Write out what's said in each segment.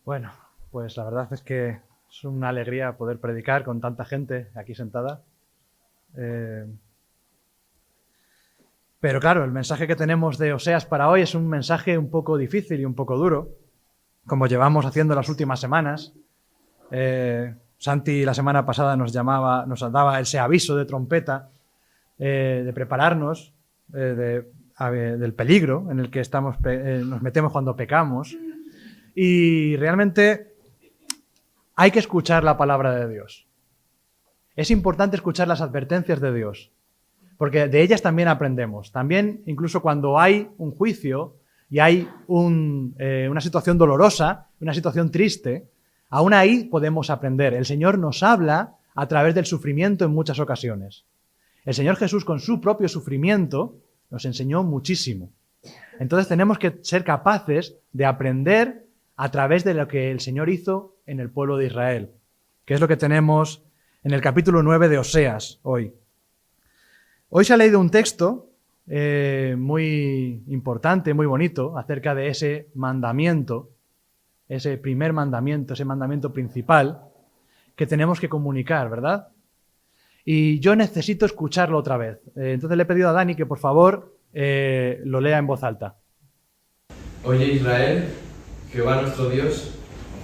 Bueno, pues la verdad es que es una alegría poder predicar con tanta gente aquí sentada. Pero claro, el mensaje que tenemos de Oseas para hoy es un mensaje un poco difícil y un poco duro, como llevamos haciendo las últimas semanas. Santi la semana pasada nos daba ese aviso de trompeta, de prepararnos del peligro en el que nos metemos cuando pecamos. Y realmente hay que escuchar la palabra de Dios. Es importante escuchar las advertencias de Dios, porque de ellas también aprendemos. También, incluso cuando hay un juicio y hay una situación dolorosa, una situación triste, aún ahí podemos aprender. El Señor nos habla a través del sufrimiento en muchas ocasiones. El Señor Jesús, con su propio sufrimiento, nos enseñó muchísimo. Entonces tenemos que ser capaces de aprender a través de lo que el Señor hizo en el pueblo de Israel, que es lo que tenemos en el capítulo 9 de Oseas hoy. Hoy se ha leído un texto muy importante, muy bonito, acerca de ese mandamiento, ese primer mandamiento, ese mandamiento principal que tenemos que comunicar, ¿verdad? Y yo necesito escucharlo otra vez. Entonces le he pedido a Dani que por favor lo lea en voz alta. Oye Israel, Jehová nuestro Dios,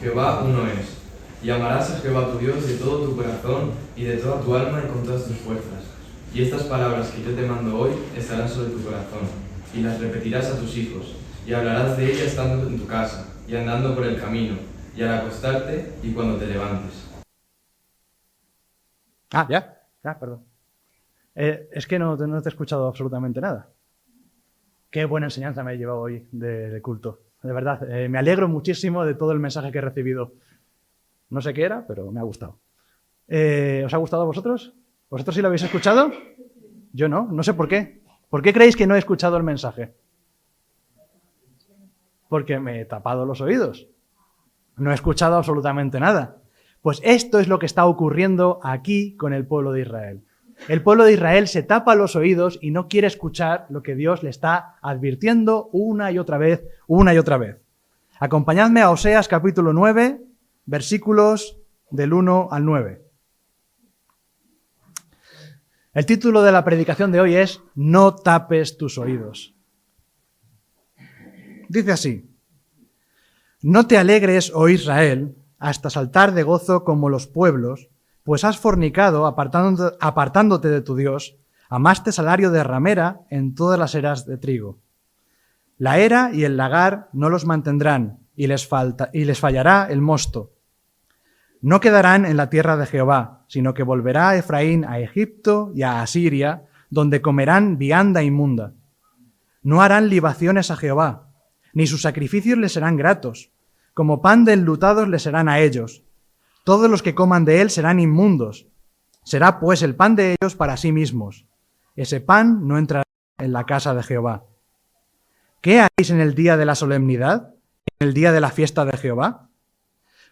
Jehová uno es. Y amarás a Jehová tu Dios de todo tu corazón y de toda tu alma y con todas tus fuerzas. Y estas palabras que yo te mando hoy estarán sobre tu corazón, y las repetirás a tus hijos, y hablarás de ellas estando en tu casa, y andando por el camino, y al acostarte y cuando te levantes. Ya, perdón. Es que no te he escuchado absolutamente nada. Qué buena enseñanza me he llevado hoy de culto. De verdad, me alegro muchísimo de todo el mensaje que he recibido. No sé qué era, pero me ha gustado. ¿Os ha gustado a vosotros? ¿Vosotros sí lo habéis escuchado? Yo no sé por qué. ¿Por qué creéis que no he escuchado el mensaje? Porque me he tapado los oídos. No he escuchado absolutamente nada. Pues esto es lo que está ocurriendo aquí con el pueblo de Israel. El pueblo de Israel se tapa los oídos y no quiere escuchar lo que Dios le está advirtiendo una y otra vez. Acompañadme a Oseas capítulo 9, versículos del 1 al 9. El título de la predicación de hoy es No tapes tus oídos. Dice así: No te alegres, oh Israel, hasta saltar de gozo como los pueblos, pues has fornicado apartándote de tu Dios, amaste salario de ramera en todas las eras de trigo. La era y el lagar no los mantendrán, y les fallará el mosto. No quedarán en la tierra de Jehová, sino que volverá Efraín a Egipto y a Asiria, donde comerán vianda inmunda. No harán libaciones a Jehová, ni sus sacrificios les serán gratos. Como pan de enlutados les serán a ellos. Todos los que coman de él serán inmundos. Será pues el pan de ellos para sí mismos. Ese pan no entrará en la casa de Jehová. ¿Qué haréis en el día de la solemnidad? ¿En el día de la fiesta de Jehová?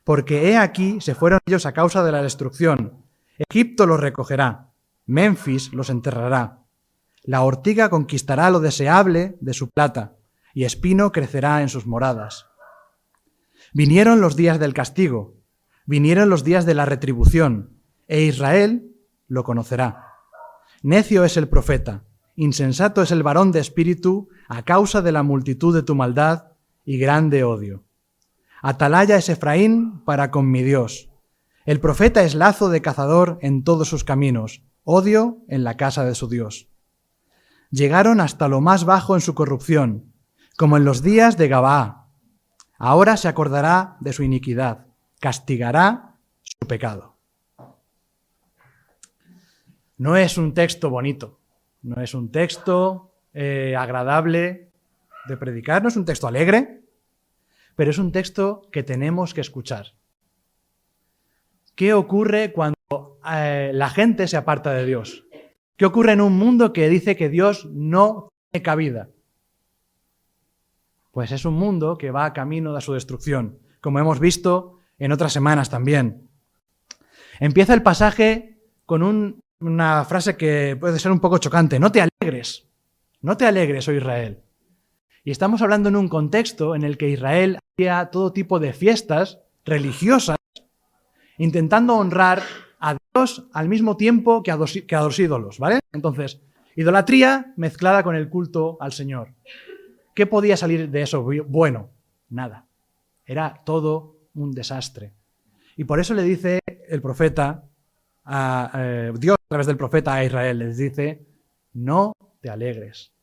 Porque he aquí se fueron ellos a causa de la destrucción. Egipto los recogerá. Memphis los enterrará. La ortiga conquistará lo deseable de su plata, y espino crecerá en sus moradas. Vinieron los días del castigo, vinieron los días de la retribución, e Israel lo conocerá. Necio es el profeta, insensato es el varón de espíritu, a causa de la multitud de tu maldad y grande odio. Atalaya es Efraín para con mi Dios. El profeta es lazo de cazador en todos sus caminos, odio en la casa de su Dios. Llegaron hasta lo más bajo en su corrupción, como en los días de Gabaa. Ahora se acordará de su iniquidad, castigará su pecado. No es un texto bonito, no es un texto agradable de predicar, no es un texto alegre, pero es un texto que tenemos que escuchar. ¿Qué ocurre cuando la gente se aparta de Dios? ¿Qué ocurre en un mundo que dice que Dios no tiene cabida? Pues es un mundo que va camino de su destrucción, como hemos visto en otras semanas también. Empieza el pasaje con una frase que puede ser un poco chocante. No te alegres, oh Israel. Y estamos hablando en un contexto en el que Israel todo tipo de fiestas religiosas, intentando honrar a Dios al mismo tiempo que a los ídolos, ¿vale? Entonces, idolatría mezclada con el culto al Señor. ¿Qué podía salir de eso? Bueno, nada. Era todo un desastre. Y por eso le dice el profeta, Dios a través del profeta a Israel, les dice, no te alegres.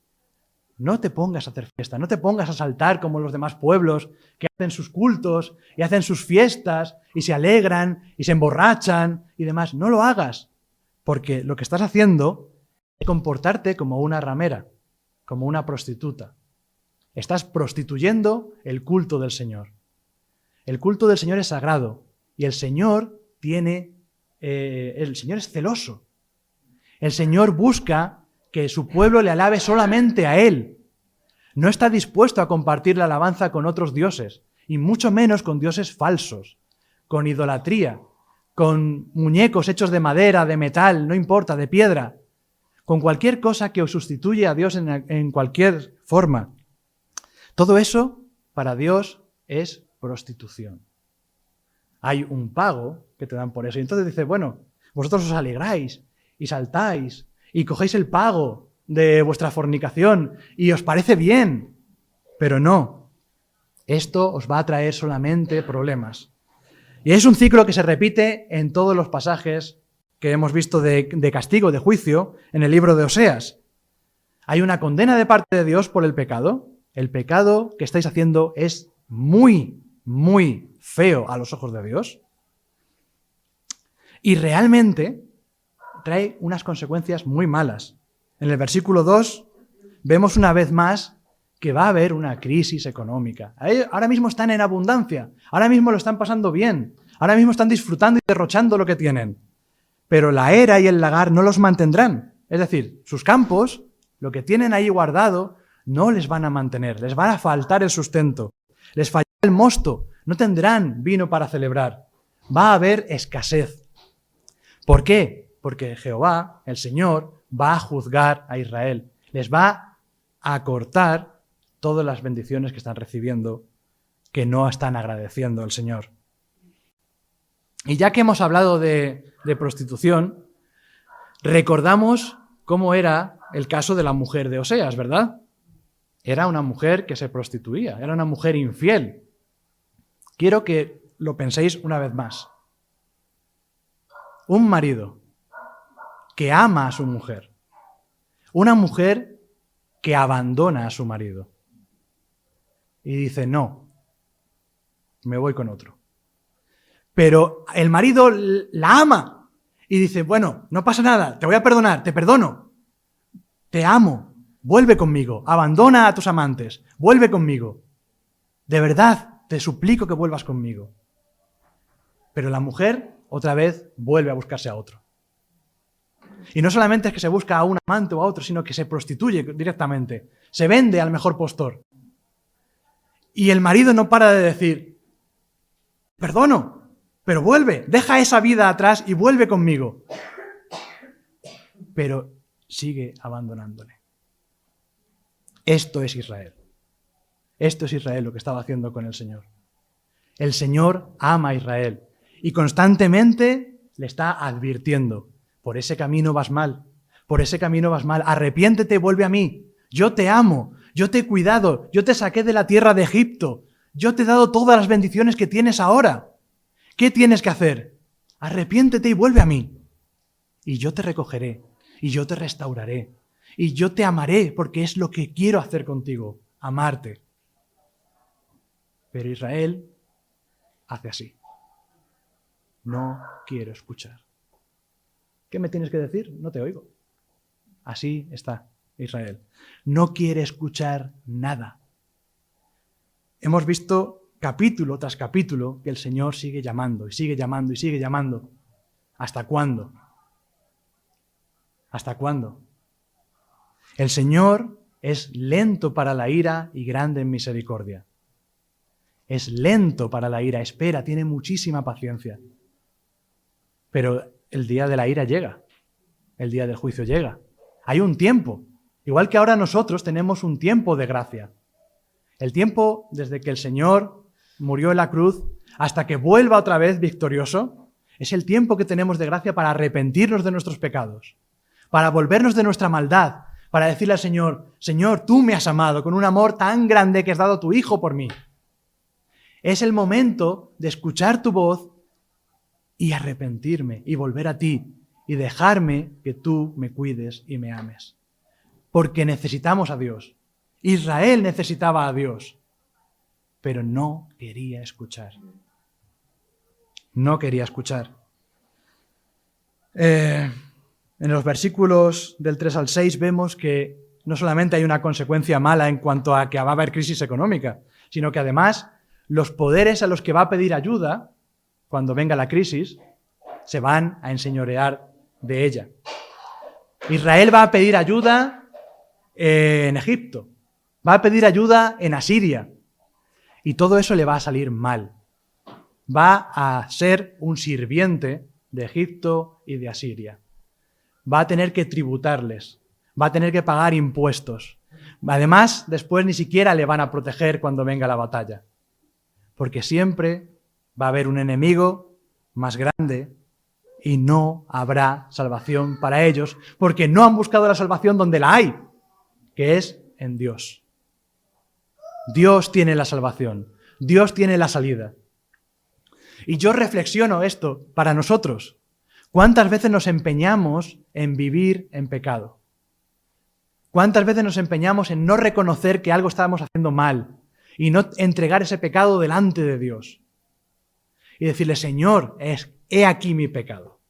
No te pongas a hacer fiesta, no te pongas a saltar como los demás pueblos que hacen sus cultos y hacen sus fiestas y se alegran y se emborrachan y demás. No lo hagas, porque lo que estás haciendo es comportarte como una ramera, como una prostituta. Estás prostituyendo el culto del Señor. El culto del Señor es sagrado y el Señor es celoso. El Señor busca que su pueblo le alabe solamente a Él. No está dispuesto a compartir la alabanza con otros dioses, y mucho menos con dioses falsos, con idolatría, con muñecos hechos de madera, de metal, no importa, de piedra, con cualquier cosa que os sustituya a Dios en cualquier forma. Todo eso, para Dios, es prostitución. Hay un pago que te dan por eso. Y entonces dice, bueno, vosotros os alegráis y saltáis y cogéis el pago de vuestra fornicación y os parece bien, pero no. Esto os va a traer solamente problemas. Y es un ciclo que se repite en todos los pasajes que hemos visto de castigo, de juicio, en el libro de Oseas. Hay una condena de parte de Dios por el pecado. El pecado que estáis haciendo es muy, muy feo a los ojos de Dios. Y realmente trae unas consecuencias muy malas. En el versículo 2 vemos una vez más que va a haber una crisis económica. Ahora mismo están en abundancia, ahora mismo lo están pasando bien, ahora mismo están disfrutando y derrochando lo que tienen. Pero la era y el lagar no los mantendrán. Es decir, sus campos, lo que tienen ahí guardado, no les van a mantener, les va a faltar el sustento, les fallará el mosto, no tendrán vino para celebrar. Va a haber escasez. ¿Por qué? Porque Jehová, el Señor, va a juzgar a Israel. Les va a cortar todas las bendiciones que están recibiendo, que no están agradeciendo al Señor. Y ya que hemos hablado de prostitución, recordamos cómo era el caso de la mujer de Oseas, ¿verdad? Era una mujer que se prostituía, era una mujer infiel. Quiero que lo penséis una vez más. Un marido que ama a su mujer. Una mujer que abandona a su marido. Y dice, no, me voy con otro. Pero el marido la ama. Y dice, bueno, no pasa nada, te voy a perdonar, te perdono. Te amo, vuelve conmigo. Abandona a tus amantes, vuelve conmigo. De verdad, te suplico que vuelvas conmigo. Pero la mujer otra vez vuelve a buscarse a otro. Y no solamente es que se busca a un amante o a otro, sino que se prostituye directamente. Se vende al mejor postor. Y el marido no para de decir, perdono, pero vuelve, deja esa vida atrás y vuelve conmigo. Pero sigue abandonándole. Esto es Israel. Esto es Israel lo que estaba haciendo con el Señor. El Señor ama a Israel y constantemente le está advirtiendo. Por ese camino vas mal, por ese camino vas mal. Arrepiéntete y vuelve a mí. Yo te amo, yo te he cuidado, yo te saqué de la tierra de Egipto. Yo te he dado todas las bendiciones que tienes ahora. ¿Qué tienes que hacer? Arrepiéntete y vuelve a mí. Y yo te recogeré, y yo te restauraré, y yo te amaré porque es lo que quiero hacer contigo, amarte. Pero Israel hace así. No quiero escuchar. ¿Qué me tienes que decir? No te oigo. Así está Israel. No quiere escuchar nada. Hemos visto capítulo tras capítulo que el Señor sigue llamando y sigue llamando y sigue llamando. ¿Hasta cuándo? ¿Hasta cuándo? El Señor es lento para la ira y grande en misericordia. Es lento para la ira, espera, tiene muchísima paciencia. Pero el día de la ira llega, el día del juicio llega. Hay un tiempo, igual que ahora nosotros tenemos un tiempo de gracia. El tiempo desde que el Señor murió en la cruz, hasta que vuelva otra vez victorioso, es el tiempo que tenemos de gracia para arrepentirnos de nuestros pecados, para volvernos de nuestra maldad, para decirle al Señor, Señor, tú me has amado con un amor tan grande que has dado a tu Hijo por mí. Es el momento de escuchar tu voz y arrepentirme y volver a ti y dejarme que tú me cuides y me ames. Porque necesitamos a Dios. Israel necesitaba a Dios, pero no quería escuchar. No quería escuchar. En los versículos del 3 al 6 vemos que no solamente hay una consecuencia mala en cuanto a que va a haber crisis económica, sino que además los poderes a los que va a pedir ayuda, cuando venga la crisis, se van a enseñorear de ella. Israel va a pedir ayuda en Egipto, va a pedir ayuda en Asiria, y todo eso le va a salir mal. Va a ser un sirviente de Egipto y de Asiria. Va a tener que tributarles, va a tener que pagar impuestos. Además, después ni siquiera le van a proteger cuando venga la batalla, porque siempre va a haber un enemigo más grande y no habrá salvación para ellos, porque no han buscado la salvación donde la hay, que es en Dios. Dios tiene la salvación, Dios tiene la salida. Y yo reflexiono esto para nosotros. ¿Cuántas veces nos empeñamos en vivir en pecado? ¿Cuántas veces nos empeñamos en no reconocer que algo estábamos haciendo mal y no entregar ese pecado delante de Dios? Y decirle, Señor, he aquí mi pecado.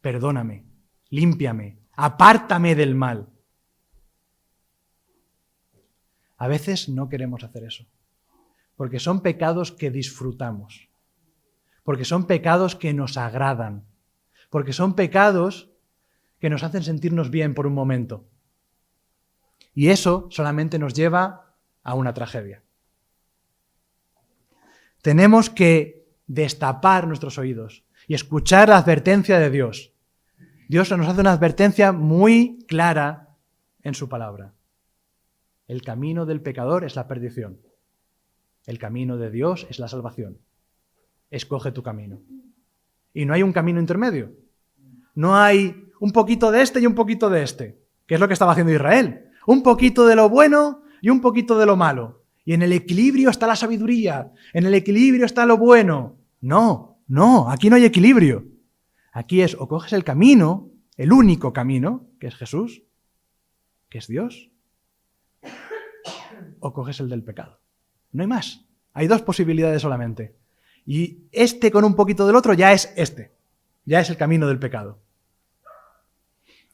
Perdóname, límpiame, apártame del mal. A veces no queremos hacer eso, porque son pecados que disfrutamos, porque son pecados que nos agradan, porque son pecados que nos hacen sentirnos bien por un momento. Y eso solamente nos lleva a una tragedia. Tenemos que destapar nuestros oídos y escuchar la advertencia de Dios. Dios nos hace una advertencia muy clara en su palabra. El camino del pecador es la perdición. El camino de Dios es la salvación. Escoge tu camino. Y no hay un camino intermedio. No hay un poquito de este y un poquito de este, que es lo que estaba haciendo Israel. Un poquito de lo bueno y un poquito de lo malo. Y en el equilibrio está la sabiduría. En el equilibrio está lo bueno. No, aquí no hay equilibrio. Aquí es o coges el camino, el único camino, que es Jesús, que es Dios, o coges el del pecado. No hay más. Hay dos posibilidades solamente. Y este con un poquito del otro ya es ya es el camino del pecado.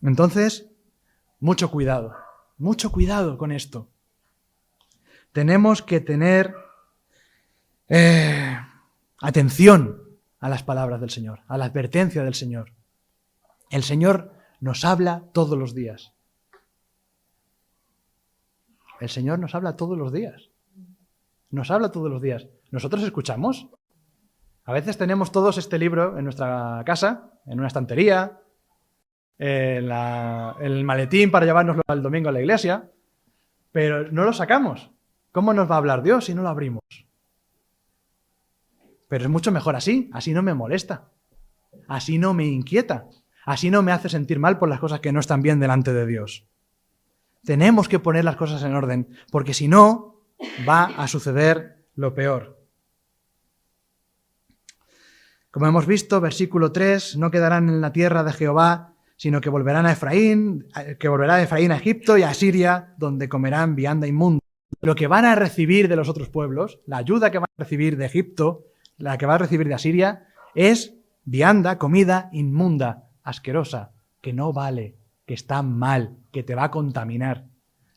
Entonces, mucho cuidado con esto. Tenemos que tener atención a las palabras del Señor, a la advertencia del Señor. El Señor nos habla todos los días. El Señor nos habla todos los días. Nos habla todos los días. ¿Nosotros escuchamos? A veces tenemos todos este libro en nuestra casa, en una estantería, en el maletín para llevárnoslo el domingo a la iglesia, pero no lo sacamos. ¿Cómo nos va a hablar Dios si no lo abrimos? Pero es mucho mejor así no me molesta, así no me inquieta, así no me hace sentir mal por las cosas que no están bien delante de Dios. Tenemos que poner las cosas en orden, porque si no, va a suceder lo peor. Como hemos visto, versículo 3, no quedarán en la tierra de Jehová, sino que volverá Efraín a Egipto y a Asiria, donde comerán vianda inmunda. Lo que van a recibir de los otros pueblos, la ayuda que van a recibir de Egipto, la que van a recibir de Asiria, es vianda, comida inmunda, asquerosa, que no vale, que está mal, que te va a contaminar.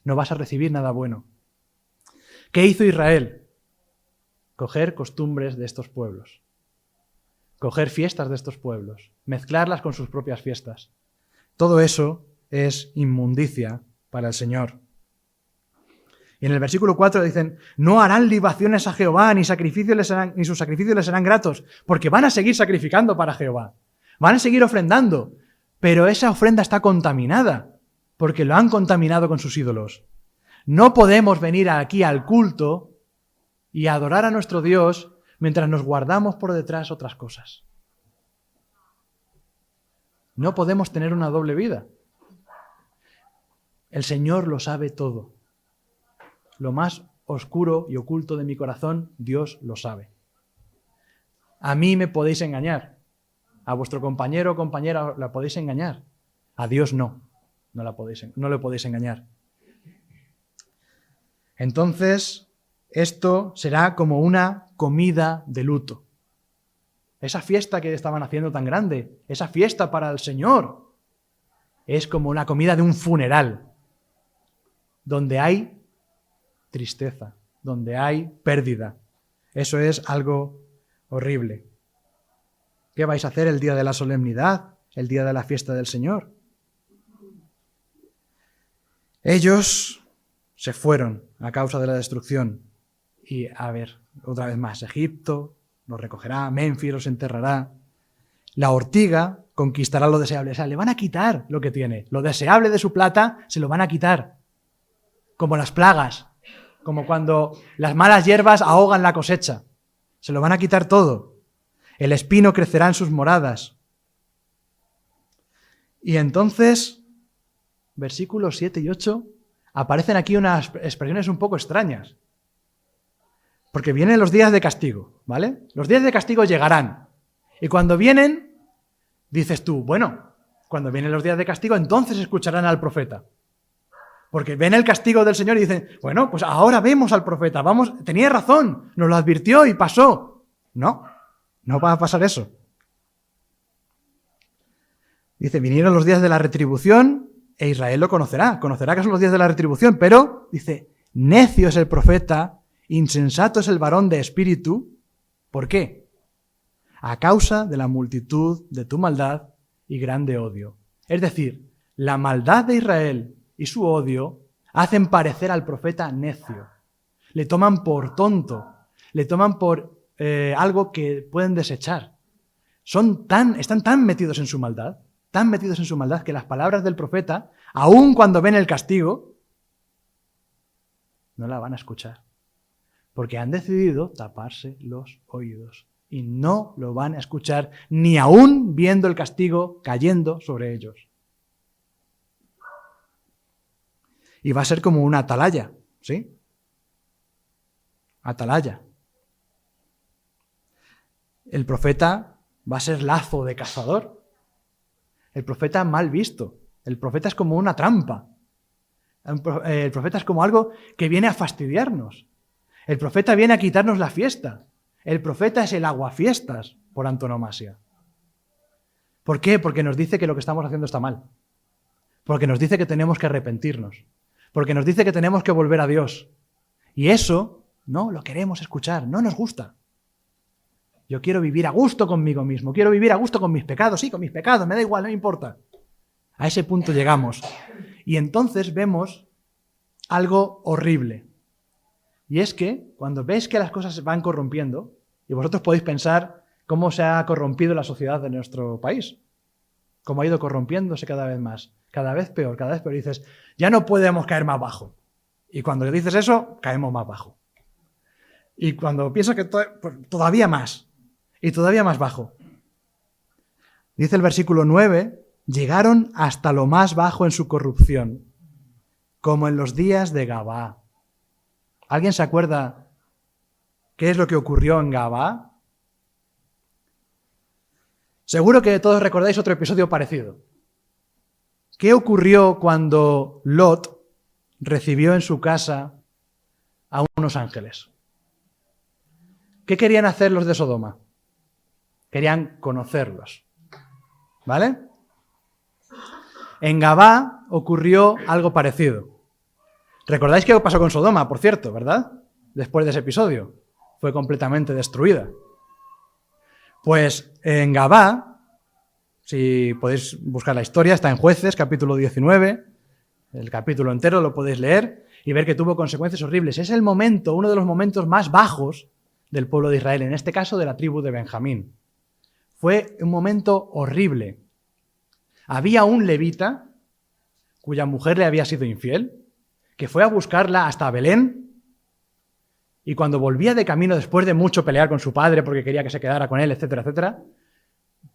No vas a recibir nada bueno. ¿Qué hizo Israel? Coger costumbres de estos pueblos. Coger fiestas de estos pueblos. Mezclarlas con sus propias fiestas. Todo eso es inmundicia para el Señor. Y en el versículo 4 dicen, no harán libaciones a Jehová, ni sus sacrificios les serán gratos, porque van a seguir sacrificando para Jehová. Van a seguir ofrendando, pero esa ofrenda está contaminada, porque lo han contaminado con sus ídolos. No podemos venir aquí al culto y adorar a nuestro Dios mientras nos guardamos por detrás otras cosas. No podemos tener una doble vida. El Señor lo sabe todo. Lo más oscuro y oculto de mi corazón, Dios lo sabe. A mí me podéis engañar. A vuestro compañero o compañera la podéis engañar. A Dios no. No le podéis engañar. Entonces, esto será como una comida de luto. Esa fiesta que estaban haciendo tan grande, esa fiesta para el Señor, es como una comida de un funeral, donde hay tristeza, donde hay pérdida. Eso es algo horrible. ¿Qué vais a hacer el día de la solemnidad, el día de la fiesta del Señor? Ellos se fueron a causa de la destrucción. Y a ver, otra vez más, Egipto los recogerá, Menfis los enterrará. La ortiga conquistará lo deseable. O sea, le van a quitar lo que tiene. Lo deseable de su plata se lo van a quitar. Como las plagas. Como cuando las malas hierbas ahogan la cosecha. Se lo van a quitar todo. El espino crecerá en sus moradas. Y entonces, versículos 7 y 8, aparecen aquí unas expresiones un poco extrañas. Porque vienen los días de castigo, ¿vale? Los días de castigo llegarán. Y cuando vienen, dices tú, bueno, cuando vienen los días de castigo, entonces escucharán al profeta. Porque ven el castigo del Señor y dicen, bueno, pues ahora vemos al profeta, vamos, tenía razón, nos lo advirtió y pasó. No, no va a pasar eso. Dice, vinieron los días de la retribución e Israel lo conocerá que son los días de la retribución, pero, dice, necio es el profeta, insensato es el varón de espíritu. ¿Por qué? A causa de la multitud de tu maldad y grande odio. Es decir, la maldad de Israel y su odio hacen parecer al profeta necio. Le toman por tonto, le toman por algo que pueden desechar. Están tan metidos en su maldad, que las palabras del profeta, aun cuando ven el castigo, no la van a escuchar. Porque han decidido taparse los oídos y no lo van a escuchar ni aún viendo el castigo cayendo sobre ellos. Y va a ser como una atalaya, ¿sí? Atalaya. El profeta va a ser lazo de cazador. El profeta mal visto. El profeta es como una trampa. El profeta es como algo que viene a fastidiarnos. El profeta viene a quitarnos la fiesta. El profeta es el aguafiestas por antonomasia. ¿Por qué? Porque nos dice que lo que estamos haciendo está mal. Porque nos dice que tenemos que arrepentirnos. Porque nos dice que tenemos que volver a Dios. Y eso no lo queremos escuchar, no nos gusta. Yo quiero vivir a gusto conmigo mismo, quiero vivir a gusto con mis pecados, sí, con mis pecados, me da igual, no me importa. A ese punto llegamos. Y entonces vemos algo horrible. Y es que cuando ves que las cosas se van corrompiendo, y vosotros podéis pensar cómo se ha corrompido la sociedad de nuestro país, cómo ha ido corrompiéndose cada vez más, cada vez peor, y dices, ya no podemos caer más bajo. Y cuando dices eso, caemos más bajo. Y cuando piensas que pues, todavía más, y todavía más bajo. Dice el versículo 9, llegaron hasta lo más bajo en su corrupción, como en los días de Gabá. ¿Alguien se acuerda qué es lo que ocurrió en Gabá? Seguro que todos recordáis otro episodio parecido. ¿Qué ocurrió cuando Lot recibió en su casa a unos ángeles? ¿Qué querían hacer los de Sodoma? Querían conocerlos. ¿Vale? En Gabá ocurrió algo parecido. ¿Recordáis qué pasó con Sodoma, por cierto, verdad? Después de ese episodio. Fue completamente destruida. Pues en Gabá, si podéis buscar la historia, está en Jueces, capítulo 19. El capítulo entero lo podéis leer y ver que tuvo consecuencias horribles. Es el momento, uno de los momentos más bajos del pueblo de Israel, en este caso de la tribu de Benjamín. Fue un momento horrible. Había un levita cuya mujer le había sido infiel, que fue a buscarla hasta Belén Y cuando volvía de camino, después de mucho pelear con su padre porque quería que se quedara con él, etcétera, etcétera,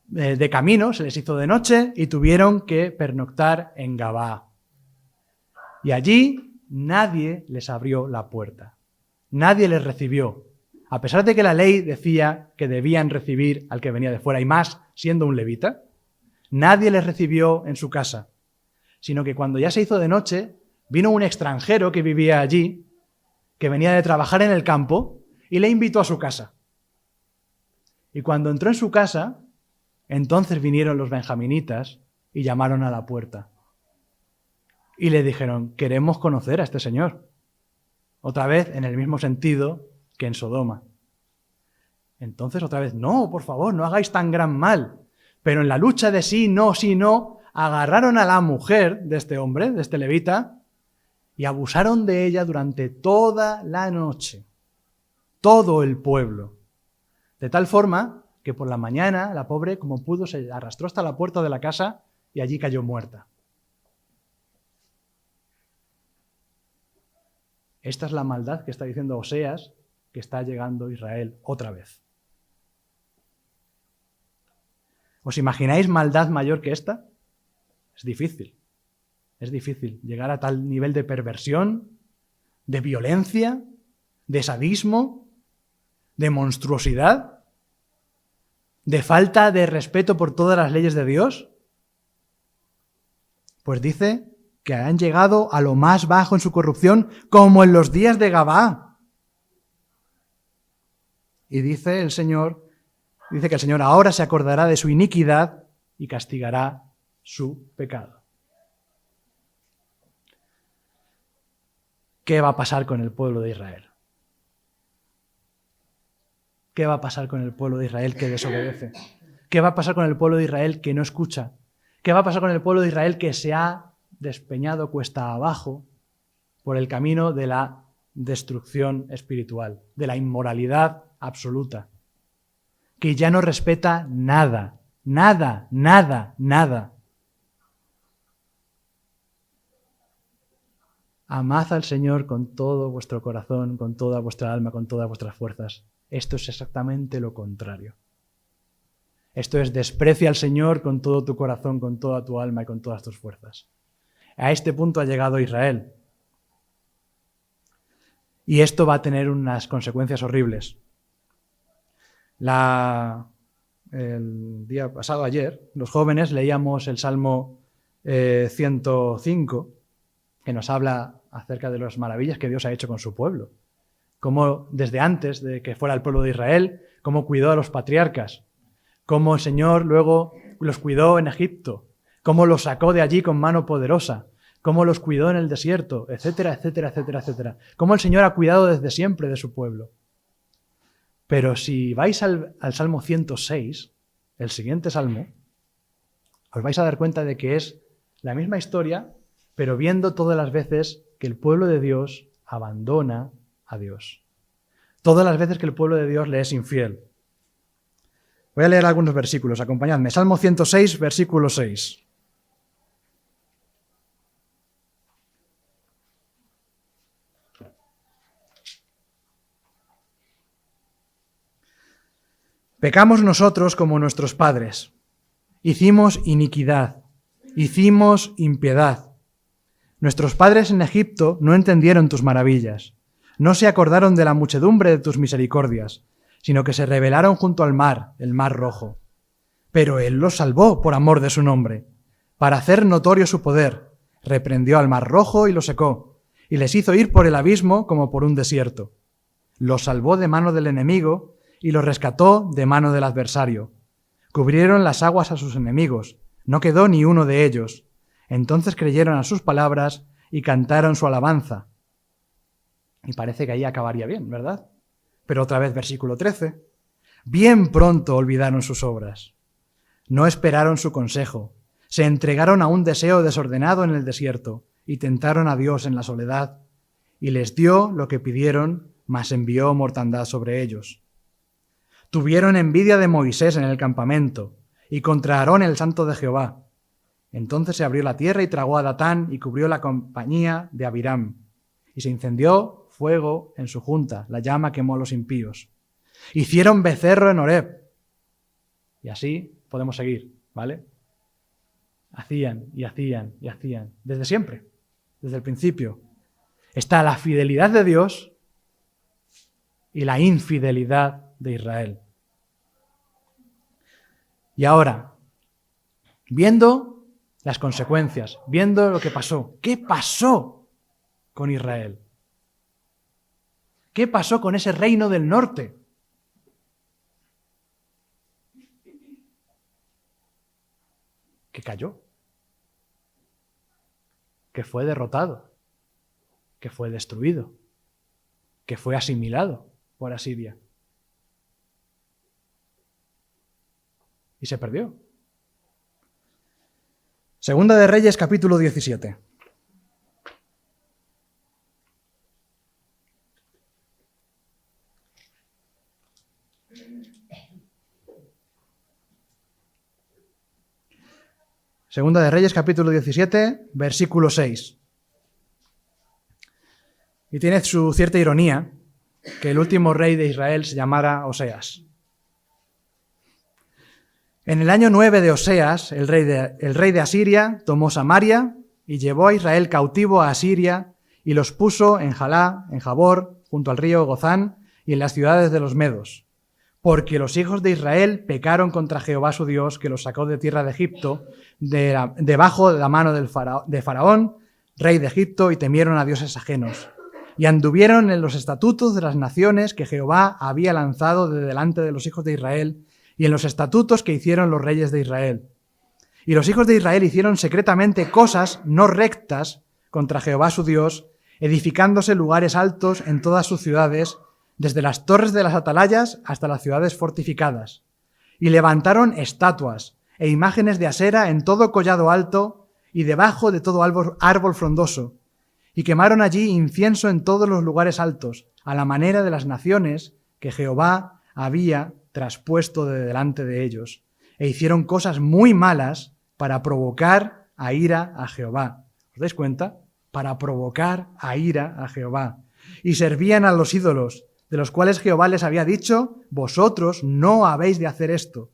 de camino se les hizo de noche y tuvieron que pernoctar en Gabá. Y allí nadie les abrió la puerta. Nadie les recibió. A pesar de que la ley decía que debían recibir al que venía de fuera, y más siendo un levita, nadie les recibió en su casa, sino que cuando ya se hizo de noche, vino un extranjero que vivía allí, que venía de trabajar en el campo, y le invitó a su casa. Y cuando entró en su casa, entonces vinieron los benjaminitas y llamaron a la puerta. Y le dijeron, queremos conocer a este señor. Otra vez en el mismo sentido que en Sodoma. Entonces otra vez, no, por favor, no hagáis tan gran mal. Pero en la lucha de sí, no, agarraron a la mujer de este hombre, de este levita, y abusaron de ella durante toda la noche. Todo el pueblo. De tal forma que por la mañana la pobre, como pudo, se arrastró hasta la puerta de la casa y allí cayó muerta. Esta es la maldad que está diciendo Oseas, que está llegando Israel otra vez. ¿Os imagináis maldad mayor que esta? Es difícil. Es difícil llegar a tal nivel de perversión, de violencia, de sadismo, de monstruosidad, de falta de respeto por todas las leyes de Dios. Pues dice que han llegado a lo más bajo en su corrupción, como en los días de Gabá. Y dice que el Señor ahora se acordará de su iniquidad y castigará su pecado. ¿Qué va a pasar con el pueblo de Israel? ¿Qué va a pasar con el pueblo de Israel que desobedece? ¿Qué va a pasar con el pueblo de Israel que no escucha? ¿Qué va a pasar con el pueblo de Israel que se ha despeñado cuesta abajo por el camino de la destrucción espiritual, de la inmoralidad absoluta, que ya no respeta nada, nada, nada, nada? Amad al Señor con todo vuestro corazón, con toda vuestra alma, con todas vuestras fuerzas. Esto es exactamente lo contrario. Esto es desprecia al Señor con todo tu corazón, con toda tu alma y con todas tus fuerzas. A este punto ha llegado Israel. Y esto va a tener unas consecuencias horribles. El día pasado, ayer, los jóvenes leíamos el Salmo 105, que nos habla acerca de las maravillas que Dios ha hecho con su pueblo. Cómo desde antes de que fuera el pueblo de Israel, cómo cuidó a los patriarcas, cómo el Señor luego los cuidó en Egipto, cómo los sacó de allí con mano poderosa, cómo los cuidó en el desierto, etcétera, etcétera, etcétera, etcétera. Cómo el Señor ha cuidado desde siempre de su pueblo. Pero si vais al Salmo 106, el siguiente salmo, os vais a dar cuenta de que es la misma historia, pero viendo todas las veces que el pueblo de Dios abandona a Dios. Todas las veces que el pueblo de Dios le es infiel. Voy a leer algunos versículos, acompañadme. Salmo 106, versículo 6. Pecamos nosotros como nuestros padres. Hicimos iniquidad, hicimos impiedad. Nuestros padres en Egipto no entendieron tus maravillas, no se acordaron de la muchedumbre de tus misericordias, sino que se rebelaron junto al mar, el mar rojo. Pero Él los salvó por amor de su nombre. Para hacer notorio su poder, reprendió al mar rojo y lo secó, y les hizo ir por el abismo como por un desierto. Los salvó de mano del enemigo y los rescató de mano del adversario. Cubrieron las aguas a sus enemigos, no quedó ni uno de ellos. Entonces creyeron a sus palabras y cantaron su alabanza. Y parece que ahí acabaría bien, ¿verdad? Pero otra vez, versículo 13. Bien pronto olvidaron sus obras. No esperaron su consejo. Se entregaron a un deseo desordenado en el desierto y tentaron a Dios en la soledad. Y les dio lo que pidieron, mas envió mortandad sobre ellos. Tuvieron envidia de Moisés en el campamento y contra Aarón el santo de Jehová. Entonces se abrió la tierra y tragó a Datán y cubrió la compañía de Abiram. Y se incendió fuego en su junta, la llama quemó a los impíos. Hicieron becerro en Horeb. Y así podemos seguir, ¿vale? Hacían y hacían y hacían, desde siempre, desde el principio. Está la fidelidad de Dios y la infidelidad de Israel. Y ahora, viendo las consecuencias, viendo lo que pasó, ¿qué pasó con Israel? ¿Qué pasó con ese reino del norte? Que cayó, que fue derrotado, que fue destruido, que fue asimilado por Asiria. Y se perdió. Segunda de Reyes, capítulo 17. Segunda de Reyes, capítulo 17, versículo 6. Y tiene su cierta ironía que el último rey de Israel se llamara Oseas. En el año 9 de Oseas, el rey de Asiria tomó Samaria y llevó a Israel cautivo a Asiria y los puso en Jalá, en Jabor, junto al río Gozán y en las ciudades de los medos. Porque los hijos de Israel pecaron contra Jehová su Dios, que los sacó de tierra de Egipto, debajo de la mano de Faraón, rey de Egipto, y temieron a dioses ajenos. Y anduvieron en los estatutos de las naciones que Jehová había lanzado de delante de los hijos de Israel, y en los estatutos que hicieron los reyes de Israel. Y los hijos de Israel hicieron secretamente cosas no rectas contra Jehová su Dios, edificándose lugares altos en todas sus ciudades, desde las torres de las atalayas hasta las ciudades fortificadas. Y levantaron estatuas e imágenes de Asera en todo collado alto y debajo de todo árbol frondoso. Y quemaron allí incienso en todos los lugares altos, a la manera de las naciones que Jehová había traspuesto de delante de ellos. E hicieron cosas muy malas para provocar a ira a Jehová. ¿Os dais cuenta? Para provocar a ira a Jehová. Y servían a los ídolos, de los cuales Jehová les había dicho: vosotros no habéis de hacer esto.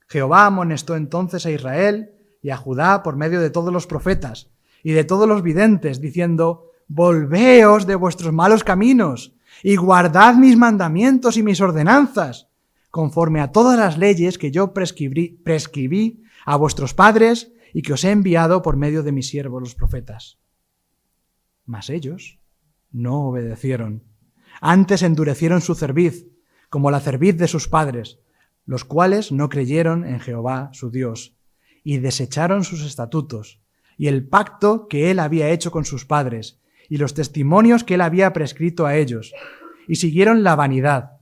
Jehová amonestó entonces a Israel y a Judá por medio de todos los profetas y de todos los videntes, diciendo: volveos de vuestros malos caminos y guardad mis mandamientos y mis ordenanzas, conforme a todas las leyes que yo prescribí a vuestros padres y que os he enviado por medio de mis siervos los profetas. Mas ellos no obedecieron. Antes endurecieron su cerviz, como la cerviz de sus padres, los cuales no creyeron en Jehová su Dios, y desecharon sus estatutos, y el pacto que él había hecho con sus padres, y los testimonios que él había prescrito a ellos, y siguieron la vanidad,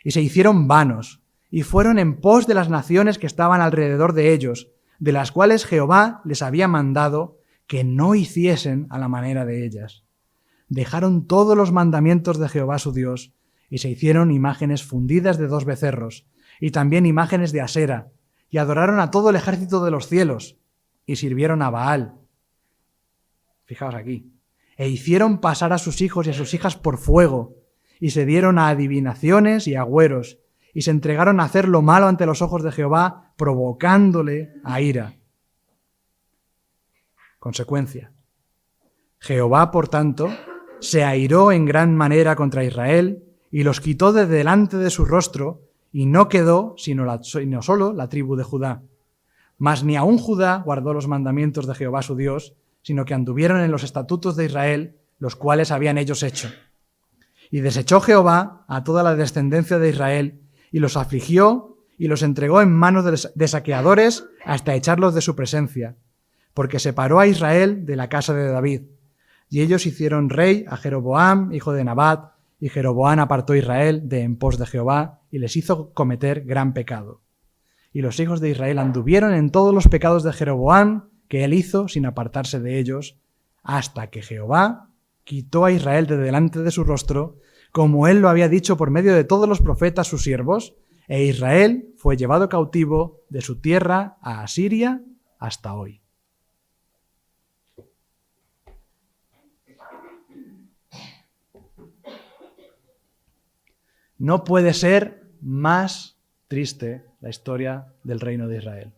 y se hicieron vanos, y fueron en pos de las naciones que estaban alrededor de ellos, de las cuales Jehová les había mandado que no hiciesen a la manera de ellas. Dejaron todos los mandamientos de Jehová su Dios, y se hicieron imágenes fundidas de 2 becerros, y también imágenes de Asera, y adoraron a todo el ejército de los cielos, y sirvieron a Baal. Fijaos aquí. E hicieron pasar a sus hijos y a sus hijas por fuego, y se dieron a adivinaciones y agüeros, y se entregaron a hacer lo malo ante los ojos de Jehová, provocándole a ira. Consecuencia. Jehová, por tanto, se airó en gran manera contra Israel, y los quitó de delante de su rostro, y no quedó sino solo la tribu de Judá. Mas ni aun Judá guardó los mandamientos de Jehová su Dios, sino que anduvieron en los estatutos de Israel, los cuales habían ellos hecho. Y desechó Jehová a toda la descendencia de Israel, y los afligió, y los entregó en manos de saqueadores hasta echarlos de su presencia, porque separó a Israel de la casa de David. Y ellos hicieron rey a Jeroboam, hijo de Nabat, y Jeroboam apartó a Israel de en pos de Jehová, y les hizo cometer gran pecado. Y los hijos de Israel anduvieron en todos los pecados de Jeroboam, que él hizo sin apartarse de ellos, hasta que Jehová quitó a Israel de delante de su rostro, como él lo había dicho por medio de todos los profetas sus siervos, e Israel fue llevado cautivo de su tierra a Asiria hasta hoy. No puede ser más triste la historia del reino de Israel.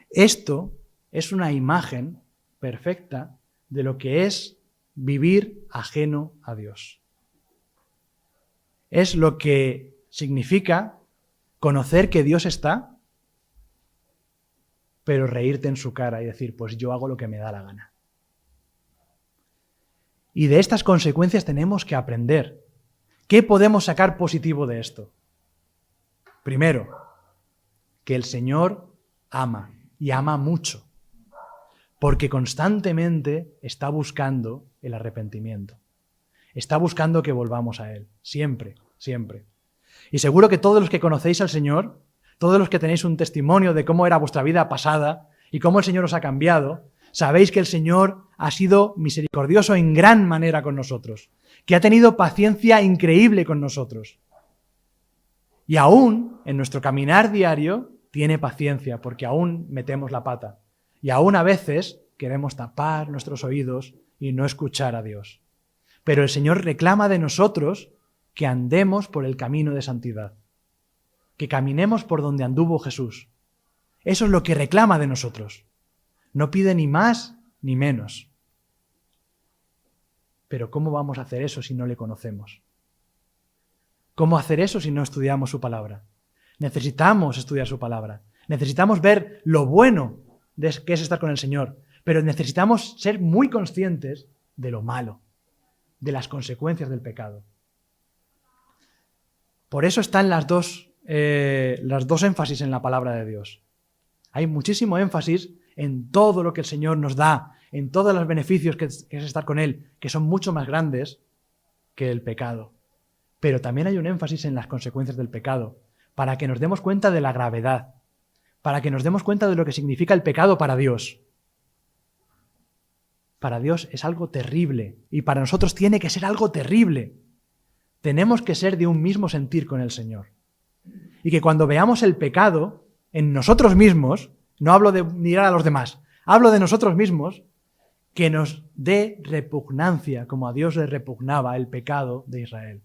Esto es una imagen perfecta de lo que es vivir ajeno a Dios. Es lo que significa conocer que Dios está, pero reírte en su cara y decir, pues yo hago lo que me da la gana. Y de estas consecuencias tenemos que aprender. ¿Qué podemos sacar positivo de esto? Primero, que el Señor ama, y ama mucho, porque constantemente está buscando el arrepentimiento. Está buscando que volvamos a Él, siempre, siempre. Y seguro que todos los que conocéis al Señor, todos los que tenéis un testimonio de cómo era vuestra vida pasada y cómo el Señor os ha cambiado, sabéis que el Señor ha sido misericordioso en gran manera con nosotros, que ha tenido paciencia increíble con nosotros. Y aún en nuestro caminar diario tiene paciencia, porque aún metemos la pata. Y aún a veces queremos tapar nuestros oídos y no escuchar a Dios. Pero el Señor reclama de nosotros que andemos por el camino de santidad, que caminemos por donde anduvo Jesús. Eso es lo que reclama de nosotros. No pide ni más ni menos. Pero ¿cómo vamos a hacer eso si no le conocemos? ¿Cómo hacer eso si no estudiamos su palabra? Necesitamos estudiar su palabra. Necesitamos ver lo bueno que es estar con el Señor. Pero necesitamos ser muy conscientes de lo malo, de las consecuencias del pecado. Por eso están las dos énfasis en la palabra de Dios. Hay muchísimo énfasis en todo lo que el Señor nos da, en todos los beneficios que es estar con Él, que son mucho más grandes que el pecado. Pero también hay un énfasis en las consecuencias del pecado, para que nos demos cuenta de la gravedad, para que nos demos cuenta de lo que significa el pecado para Dios. Para Dios es algo terrible y para nosotros tiene que ser algo terrible. Tenemos que ser de un mismo sentir con el Señor. Y que cuando veamos el pecado en nosotros mismos, no hablo de mirar a los demás, hablo de nosotros mismos, que nos dé repugnancia como a Dios le repugnaba el pecado de Israel.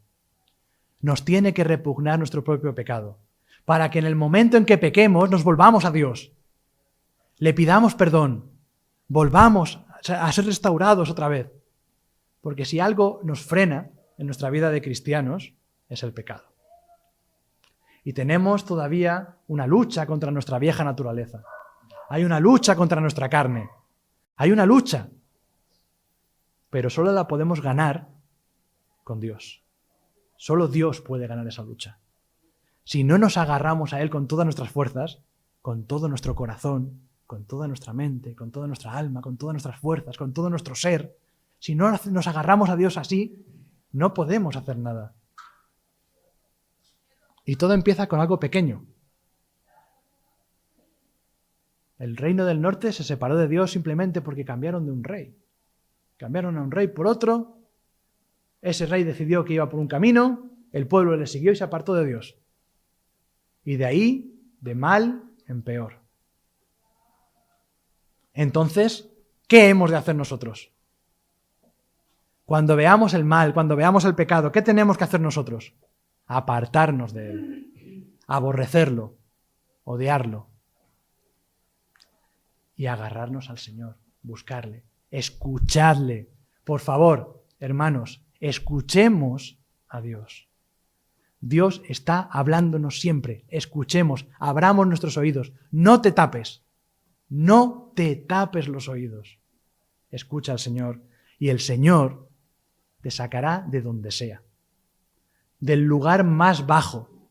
Nos tiene que repugnar nuestro propio pecado, para que en el momento en que pequemos nos volvamos a Dios, le pidamos perdón, volvamos a ser restaurados otra vez. Porque si algo nos frena en nuestra vida de cristianos, es el pecado. Y tenemos todavía una lucha contra nuestra vieja naturaleza. Hay una lucha contra nuestra carne. Hay una lucha. Pero solo la podemos ganar con Dios. Solo Dios puede ganar esa lucha. Si no nos agarramos a Él con todas nuestras fuerzas, con todo nuestro corazón, con toda nuestra mente, con toda nuestra alma, con todas nuestras fuerzas, con todo nuestro ser, si no nos agarramos a Dios así, no podemos hacer nada. Y todo empieza con algo pequeño. El reino del norte se separó de Dios simplemente porque cambiaron de un rey. Cambiaron a un rey por otro. Ese rey decidió que iba por un camino, el pueblo le siguió y se apartó de Dios. Y de ahí, de mal en peor. Entonces, ¿qué hemos de hacer nosotros? Cuando veamos el mal, cuando veamos el pecado, ¿qué tenemos que hacer nosotros? Apartarnos de él, aborrecerlo, odiarlo y agarrarnos al Señor, buscarle, escucharle. Por favor, hermanos, escuchemos a Dios. Dios está hablándonos siempre. Escuchemos, abramos nuestros oídos. No te tapes. No te tapes los oídos. Escucha al Señor y el Señor te sacará de donde sea. Del lugar más bajo,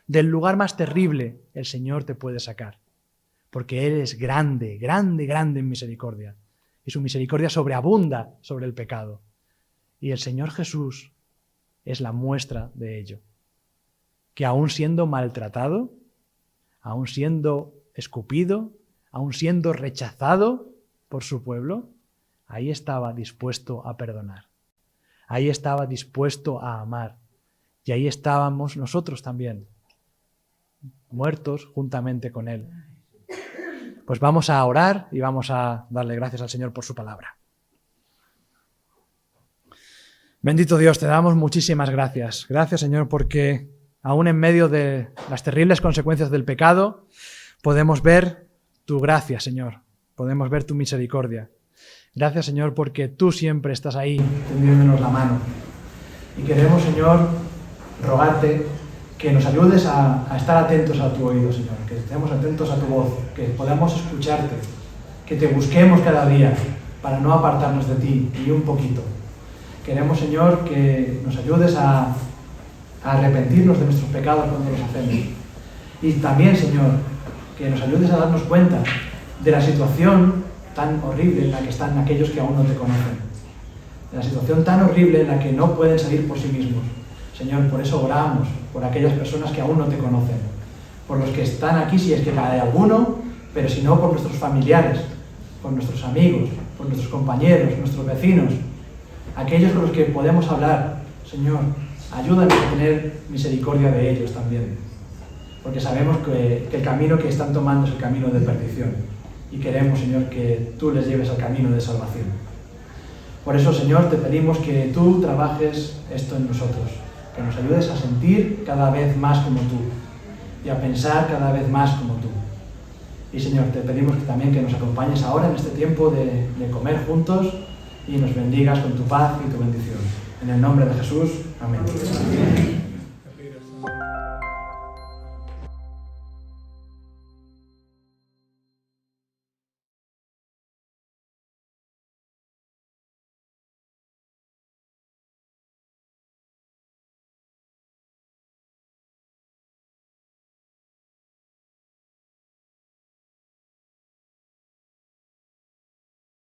del lugar más terrible, el Señor te puede sacar. Porque Él es grande, grande, grande en misericordia. Y su misericordia sobreabunda sobre el pecado. Y el Señor Jesús es la muestra de ello. Que aún siendo maltratado, aún siendo escupido, aún siendo rechazado por su pueblo, ahí estaba dispuesto a perdonar. Ahí estaba dispuesto a amar. Y ahí estábamos nosotros también, muertos juntamente con Él. Pues vamos a orar y vamos a darle gracias al Señor por su palabra. Bendito Dios, te damos muchísimas gracias. Gracias, Señor, porque aún en medio de las terribles consecuencias del pecado, podemos ver tu gracia, Señor. Podemos ver tu misericordia. Gracias, Señor, porque tú siempre estás ahí, tendiéndonos la mano. Y queremos, Señor, rogarte que nos ayudes a estar atentos a tu oído, Señor. Que estemos atentos a tu voz, que podamos escucharte, que te busquemos cada día para no apartarnos de ti, ni un poquito. Queremos, Señor, que nos ayudes a arrepentirnos de nuestros pecados cuando los hacemos. Y también, Señor, que nos ayudes a darnos cuenta de la situación tan horrible en la que están aquellos que aún no te conocen. De la situación tan horrible en la que no pueden salir por sí mismos. Señor, por eso oramos por aquellas personas que aún no te conocen. Por los que están aquí, si es que hay alguno, pero si no, por nuestros familiares, por nuestros amigos, por nuestros compañeros, nuestros vecinos. Aquellos con los que podemos hablar, Señor, ayúdanos a tener misericordia de ellos también, porque sabemos que el camino que están tomando es el camino de perdición y queremos, Señor, que tú les lleves al camino de salvación. Por eso, Señor, te pedimos que tú trabajes esto en nosotros, que nos ayudes a sentir cada vez más como tú y a pensar cada vez más como tú. Y, Señor, te pedimos también que nos acompañes ahora en este tiempo de comer juntos y nos bendigas con tu paz y tu bendición. En el nombre de Jesús. Amén.